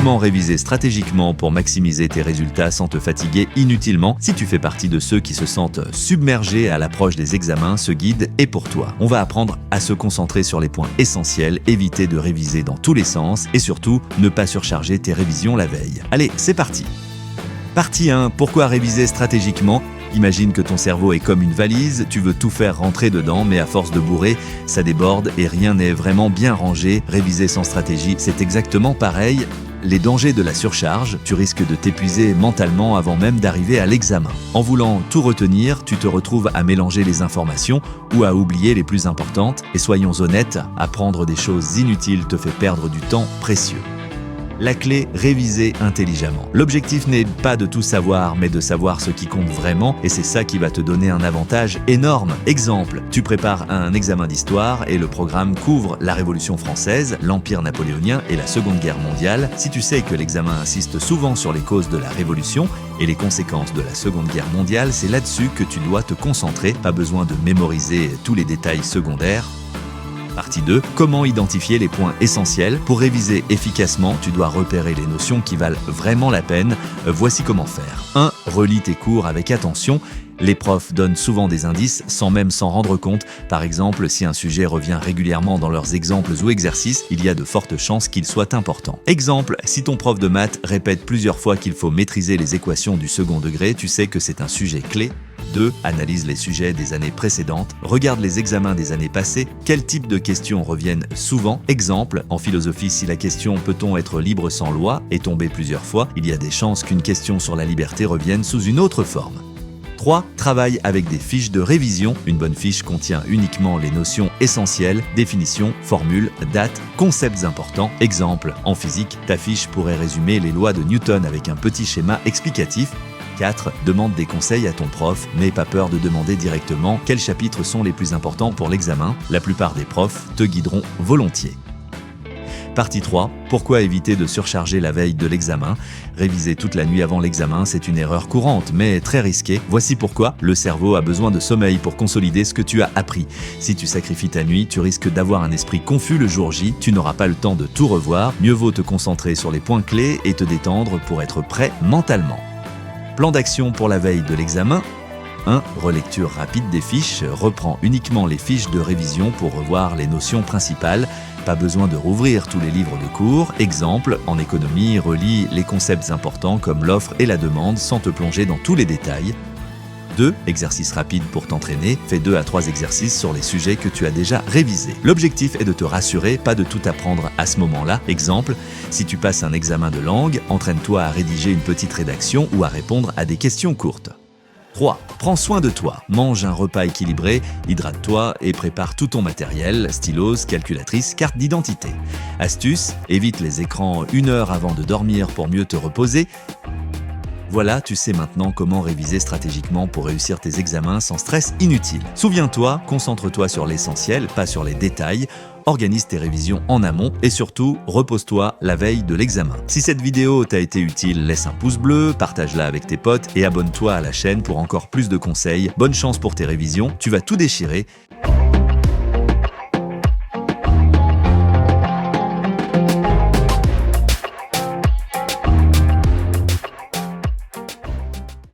Comment réviser stratégiquement pour maximiser tes résultats sans te fatiguer inutilement? Si tu fais partie de ceux qui se sentent submergés à l'approche des examens, ce guide est pour toi. On va apprendre à se concentrer sur les points essentiels, éviter de réviser dans tous les sens et surtout ne pas surcharger tes révisions la veille. Allez, c'est parti! Partie 1. Pourquoi réviser stratégiquement? Imagine que ton cerveau est comme une valise, tu veux tout faire rentrer dedans, mais à force de bourrer, ça déborde et rien n'est vraiment bien rangé. Réviser sans stratégie, c'est exactement pareil. Les dangers de la surcharge, tu risques de t'épuiser mentalement avant même d'arriver à l'examen. En voulant tout retenir, tu te retrouves à mélanger les informations ou à oublier les plus importantes. Et soyons honnêtes, apprendre des choses inutiles te fait perdre du temps précieux. La clé, réviser intelligemment. L'objectif n'est pas de tout savoir, mais de savoir ce qui compte vraiment, et c'est ça qui va te donner un avantage énorme. Exemple, tu prépares un examen d'histoire et le programme couvre la Révolution française, l'Empire napoléonien et la Seconde Guerre mondiale. Si tu sais que l'examen insiste souvent sur les causes de la Révolution et les conséquences de la Seconde Guerre mondiale, c'est là-dessus que tu dois te concentrer. Pas besoin de mémoriser tous les détails secondaires. Partie 2. Comment identifier les points essentiels? Pour réviser efficacement, tu dois repérer les notions qui valent vraiment la peine. Voici comment faire. 1. Relis tes cours avec attention. Les profs donnent souvent des indices sans même s'en rendre compte. Par exemple, si un sujet revient régulièrement dans leurs exemples ou exercices, il y a de fortes chances qu'il soit important. Exemple, si ton prof de maths répète plusieurs fois qu'il faut maîtriser les équations du second degré, tu sais que c'est un sujet clé. 2. Analyse les sujets des années précédentes. Regarde les examens des années passées. Quel type de questions reviennent souvent? Exemple, en philosophie, si la question « Peut-on être libre sans loi ?» est tombée plusieurs fois, il y a des chances qu'une question sur la liberté revienne sous une autre forme. 3. Travaille avec des fiches de révision. Une bonne fiche contient uniquement les notions essentielles, définitions, formules, dates, concepts importants. Exemple, en physique, ta fiche pourrait résumer les lois de Newton avec un petit schéma explicatif. 4. Demande des conseils à ton prof. N'aie pas peur de demander directement quels chapitres sont les plus importants pour l'examen. La plupart des profs te guideront volontiers. Partie 3. Pourquoi éviter de surcharger la veille de l'examen? Réviser toute la nuit avant l'examen, c'est une erreur courante, mais très risquée. Voici pourquoi. Le cerveau a besoin de sommeil pour consolider ce que tu as appris. Si tu sacrifies ta nuit, tu risques d'avoir un esprit confus le jour J. Tu n'auras pas le temps de tout revoir. Mieux vaut te concentrer sur les points clés et te détendre pour être prêt mentalement. Plan d'action pour la veille de l'examen. 1. Relecture rapide des fiches. Reprends uniquement les fiches de révision pour revoir les notions principales. Pas besoin de rouvrir tous les livres de cours. Exemple, en économie, relis les concepts importants comme l'offre et la demande sans te plonger dans tous les détails. 2. Exercice rapide pour t'entraîner. Fais 2 à 3 exercices sur les sujets que tu as déjà révisés. L'objectif est de te rassurer, pas de tout apprendre à ce moment-là. Exemple, si tu passes un examen de langue, entraîne-toi à rédiger une petite rédaction ou à répondre à des questions courtes. 3. Prends soin de toi. Mange un repas équilibré, hydrate-toi et prépare tout ton matériel, stylos, calculatrice, carte d'identité. Astuce, évite les écrans 1 heure avant de dormir pour mieux te reposer. Voilà, tu sais maintenant comment réviser stratégiquement pour réussir tes examens sans stress inutile. Souviens-toi, concentre-toi sur l'essentiel, pas sur les détails. Organise tes révisions en amont et surtout, repose-toi la veille de l'examen. Si cette vidéo t'a été utile, laisse un pouce bleu, partage-la avec tes potes et abonne-toi à la chaîne pour encore plus de conseils. Bonne chance pour tes révisions, tu vas tout déchirer.